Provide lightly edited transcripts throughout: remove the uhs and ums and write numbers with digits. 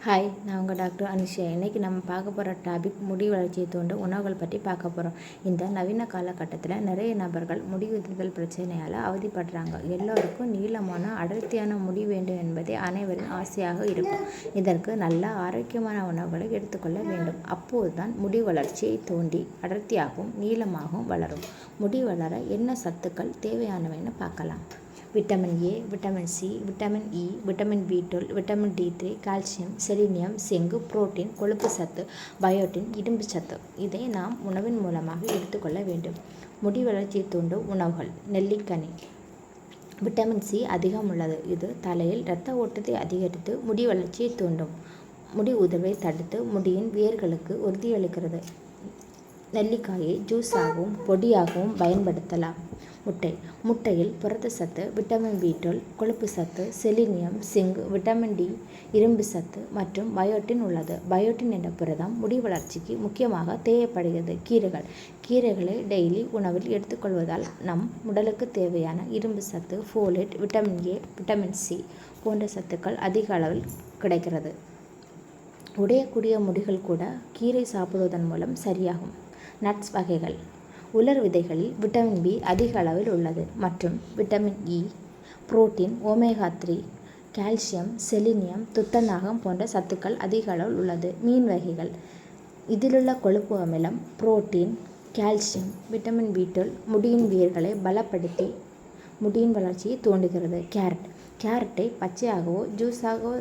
Hi, நான் உங்கள் doctor Anushiya. இன்றைக்கி நம்ம பார்க்க போகிற டாபிக் முடி வளர்ச்சியை தூண்டும் உணவுகள் பற்றி பார்க்க போகிறோம். இந்த நவீன காலகட்டத்தில் நிறைய நபர்கள் முடி உதிர்தல் பிரச்சனையால் அவதிப்படுறாங்க. எல்லோருக்கும் நீளமான அடர்த்தியான முடி வேண்டும் என்பதே அனைவரின் ஆசையாக இருக்கும். இதற்கு நல்ல ஆரோக்கியமான உணவுகளை எடுத்துக்கொள்ள வேண்டும். அப்போது தான் முடி வளர்ச்சியை தூண்டி அடர்த்தியாகவும் நீளமாகவும் வளரும். முடி வளர என்ன சத்துக்கள் தேவையானவைன்னு பார்க்கலாம். Vitamin A, vitamin C, vitamin E, vitamin பி12, விட்டமின் டி3, கால்சியம், செலினியம், செங்கு, புரோட்டீன், கொழுப்பு சத்து, பயோட்டின், இரும்பு சத்து. இதை நாம் உணவின் மூலமாக எடுத்துக்கொள்ள வேண்டும். முடி வளர்ச்சியை தூண்டும் உணவுகள். நெல்லிக்கனி விட்டமின் சி அதிகம் உள்ளது. இது தலையில் இரத்த ஓட்டத்தை அதிகரித்து முடி வளர்ச்சியை தூண்டும். முடி உதிர்வை தடுத்து முடியின் வேர்களுக்கு உறுதியளிக்கிறது. நெல்லிக்காயை ஜூஸாகவும் பொடியாகவும் பயன்படுத்தலாம். முட்டையில் புரதச்சத்து, விட்டமின் பி12, கொழுப்பு சத்து, செலினியம், சிங்க், விட்டமின் டி, இரும்பு சத்து மற்றும் பயோட்டின் உள்ளது. பயோட்டின் என்ற புரதம் முடி வளர்ச்சிக்கு முக்கியமாக தேவைப்படுகிறது. கீரைகளை டெய்லி உணவில் எடுத்துக்கொள்வதால் நம் உடலுக்கு தேவையான இரும்பு சத்து, folate, vitamin A, vitamin C போன்ற சத்துக்கள் அதிக அளவில் கிடைக்கிறது. உடையக்கூடிய முடிகள் கூட கீரை சாப்பிடுவதன் மூலம் சரியாகும். நட்ஸ் வகைகள். உலர் விதைகளில் விட்டமின் பி அதிக அளவில் உள்ளது மற்றும் vitamin E, protein, omega 3, calcium, selenium, துத்தநாகம் போன்ற சத்துக்கள் அதிக அளவில் உள்ளது. மீன் வகைகள். இதிலுள்ள கொழுப்பு அமிலம், புரோட்டீன், கால்சியம், விட்டமின் பி12 முடியின் வேர்களை பலப்படுத்தி முடியின் வளர்ச்சியை தூண்டுகிறது. கேரட்டை பச்சையாகவோ ஜூஸாகவோ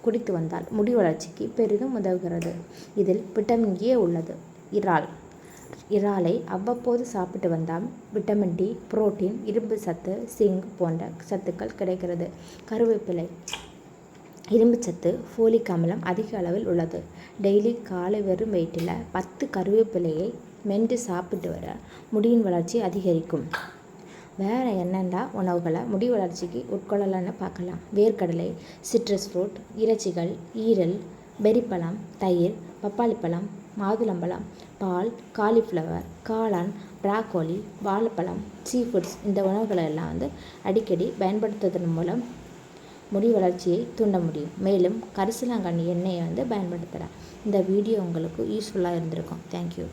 குடித்து வந்தால் முடி வளர்ச்சிக்கு பெரிதும் உதவுகிறது. இதில் விட்டமின் ஏ உள்ளது. இறாலை அவ்வப்போது சாப்பிட்டு வந்தால் விட்டமின் டி, புரோட்டீன், இரும்பு சத்து, சிங்க் போன்ற சத்துக்கள் கிடைக்கிறது. கருவேப்பிலை இரும்பு சத்து, ஃபோலிக் அமிலம் அதிக அளவில் உள்ளது. டெய்லி காலை வெறும் வயிற்றில் 10 கருவேப்பிலையை மென்று சாப்பிட்டு வர முடியின் வளர்ச்சி அதிகரிக்கும். வேறு என்னென்ன உணவுகளை முடி வளர்ச்சிக்கு உட்கொள்ளலான்னு பார்க்கலாம். வேர்க்கடலை, சிட்ரஸ் ஃப்ரூட், இறைச்சிகள், ஈரல், பெரிப்பழம், தயிர், பப்பாளிப்பழம், மாதுளம்பழம், பால், காலிஃப்ளவர், காளான், ப்ராக்கோலி, வாழைப்பழம், சீஃபுட்ஸ் இந்த உணவுகளை எல்லாம் அடிக்கடி பயன்படுத்துவதன் மூலம் முடி வளர்ச்சியை தூண்ட முடியும். மேலும் கரிசலாங்கண்ணி எண்ணெயை பயன்படுத்தலாம். இந்த வீடியோ உங்களுக்கு யூஸ்ஃபுல்லாக இருந்திருக்கும். தேங்க்யூ.